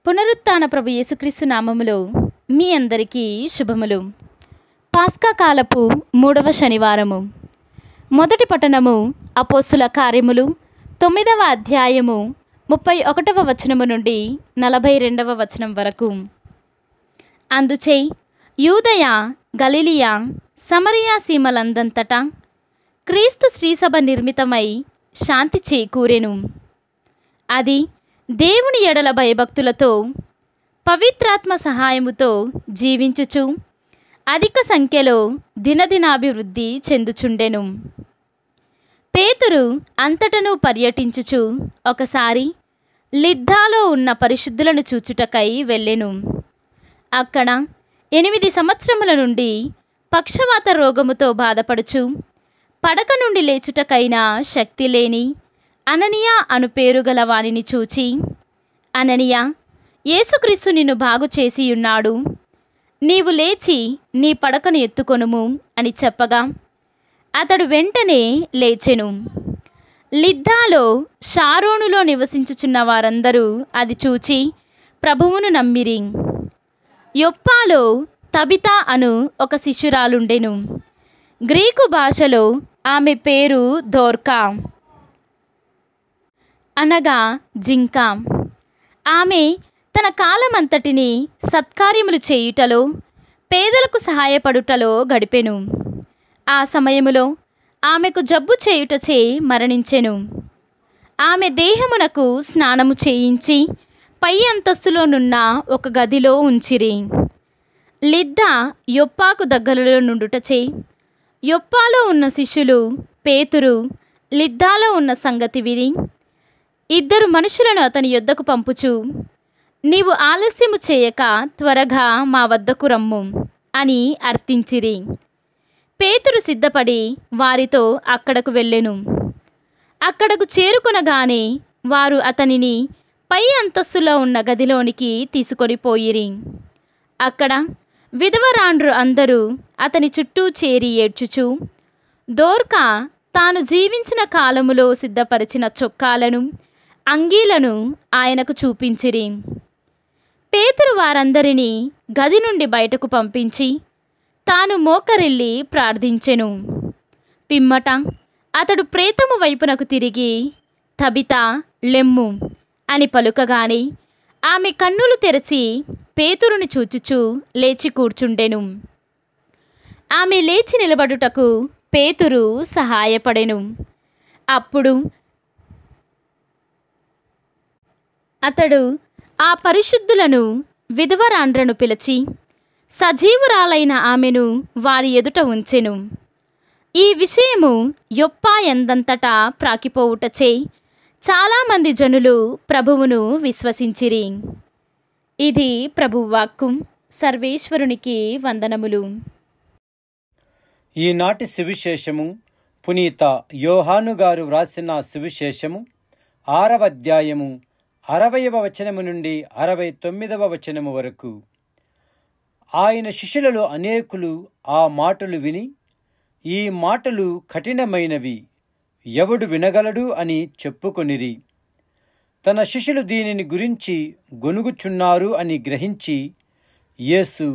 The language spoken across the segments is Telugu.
పునరుత్థాన ప్రభు యేసుక్రీస్తు నామములో మీ అందరికీ శుభములు. పాస్కా కాలపు 3వ శనివారము. మొదటి పట్టణము అపోస్తుల కార్యములు 9వ అధ్యాయము 31వ వచనము నుండి 42వ వచనం వరకు. అందుచే యూదయ, గలిలియా, సమరియా సీమలందంతటా క్రీస్తు శ్రీసభ నిర్మితమై శాంతి చేకూరెను. అది దేవుని ఎడల భయభక్తులతో పవిత్రాత్మ సహాయముతో జీవించుచు అధిక సంఖ్యలో దినదినాభివృద్ధి చెందుచుండెను. పేతురు అంతటను పర్యటించుచు ఒకసారి లిద్దాలో ఉన్న పరిశుద్ధులను చూచుటకై వెళ్ళెను. అక్కడ 8 సంవత్సరముల నుండి పక్షవాత రోగముతో బాధపడుచు పడక నుండి లేచుటకైనా శక్తి లేని అననీయ అను పేరు గల వానిని చూచి, అననీయ, యేసుక్రీస్తు నిన్ను బాగు చేసియున్నాడు, నీవు లేచి నీ పడకను ఎత్తుకొనుము అని చెప్పగా అతడు వెంటనే లేచెను. లిద్దాలో షారోనులో నివసించుచున్న వారందరూ అది చూచి ప్రభువును నమ్మిరి. యొప్పాలో తబితా అను ఒక శిష్యురాలుండెను. గ్రీకు భాషలో ఆమె పేరు దోర్కా అనగా జింక. ఆమె తన కాలమంతటిని సత్కార్యములు చేయుటలో, పేదలకు సహాయపడుటలో గడిపెను. ఆ సమయములో ఆమెకు జబ్బు చేయుటచే మరణించెను. ఆమె దేహమునకు స్నానము చేయించి పై అంతస్తులోనున్న ఒక గదిలో ఉంచిరి. లిద్దా యొప్పాకు దగ్గరలో నుండుటచే యొప్పాలో ఉన్న శిష్యులు పేతురు లిద్దాలో ఉన్న సంగతి విని 2 మనుషులను అతని యొద్దకు పంపుచు, నీవు ఆలస్యము చేయక త్వరగా మా వద్దకు రమ్ము అని అర్థించిరి. పేతురు సిద్ధపడి వారితో అక్కడకు వెళ్ళెను. అక్కడకు చేరుకొనగానే వారు అతనిని పై అంతస్తులో ఉన్న గదిలోనికి తీసుకొని పోయిరి. అక్కడ విధవరాండ్రు అందరూ అతని చుట్టూ చేరి ఏడ్చుచు దోర్కా తాను జీవించిన కాలములో సిద్ధపరిచిన చొక్కాలను, అంగీలను ఆయనకు చూపించిరి. పేతురు వారందరినీ గది నుండి బయటకు పంపించి తాను మోకరిల్లి ప్రార్థించెను. పిమ్మట అతడు ప్రేతము వైపునకు తిరిగి, తబితా, లెమ్ము అని పలుకగానే ఆమె కన్నులు తెరచి పేతురుని చూచుచూ లేచి కూర్చుండెను. ఆమె లేచి నిలబడుటకు పేతురు సహాయపడెను. అప్పుడు అతడు ఆ పరిశుద్ధులను, విధవరాండ్రను పిలిచి సజీవురాలైన ఆమెను వారి ఎదుట ఉంచెను. ఈ విషయము యొప్పా ఎందంతటా ప్రాకిపోవుటచే చాలామంది జనులు ప్రభువును విశ్వసించిరి. ఇది ప్రభువాక్కు. సర్వేశ్వరునికి వందనములు. ఈనాటి సువిశేషము పునీత యోహాను గారు వ్రాసిన సువిశేషము 6వ అధ్యాయము 60వ వచనము నుండి 69వ వచనము వరకు. ఆయన శిష్యులలో అనేకులు ఆ మాటలు విని, ఈ మాటలు కఠినమైనవి, ఎవడు వినగలడు అని చెప్పుకొనిరి. తన శిష్యులు దీనిని గురించి గొనుగుచున్నారు అని గ్రహించి, యేసు,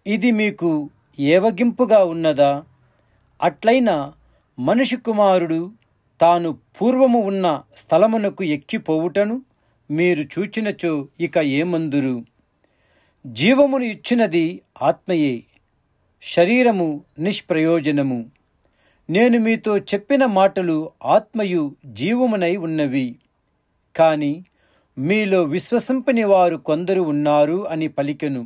ఇది మీకు ఏవగింపుగా ఉన్నదా? అట్లైనా మనిషి కుమారుడు తాను పూర్వము ఉన్న స్థలమునకు ఎక్కిపోవుటను మీరు చూచినచో ఇక ఏమందురు? జీవమును ఇచ్చినది ఆత్మయే, శరీరము నిష్ప్రయోజనము. నేను మీతో చెప్పిన మాటలు ఆత్మయు జీవమునై ఉన్నవి. కాని మీలో విశ్వసింపని వారు కొందరు ఉన్నారు అని పలికెను.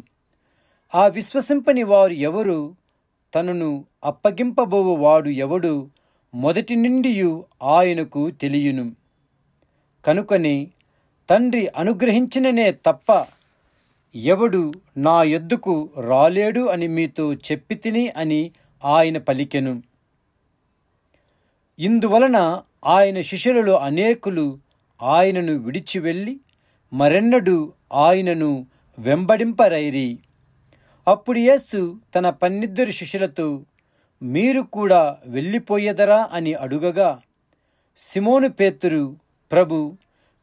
ఆ విశ్వసింపని వారు ఎవరు? తనను అప్పగింపబోవు వాడు ఎవడు మొదటి నుండి ఆయనకు తెలియను. కనుకనే తండ్రి అనుగ్రహించిననే తప్ప ఎవడు నా యొద్దకు రాలేడు అని మీతో చెప్పితిని అని ఆయన పలికెను. ఇందువలన ఆయన శిష్యులలో అనేకులు ఆయనను విడిచి వెళ్ళి మరెన్నడూ ఆయనను వెంబడింపరైరి. అప్పుడు యేసు తన 12 శిష్యులతో, మీరు కూడా వెళ్ళిపోయేదరా అని అడుగగా, సిమోను పేతురు, ప్రభు,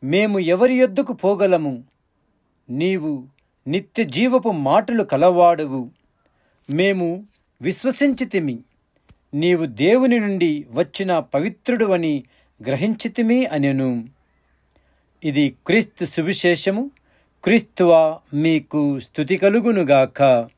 మేము ఎవరి యొద్దకు పోగలము? నీవు నిత్య జీవపు మాటలు కలవాడవు, మేము విశ్వసించితిమి. నీవు దేవుని నుండి వచ్చిన పవిత్రుడు అని గ్రహించితిమి అనెను. ఇది క్రీస్తు సువిశేషము. క్రీస్తువా మీకు స్తుతి కలుగునుగాక.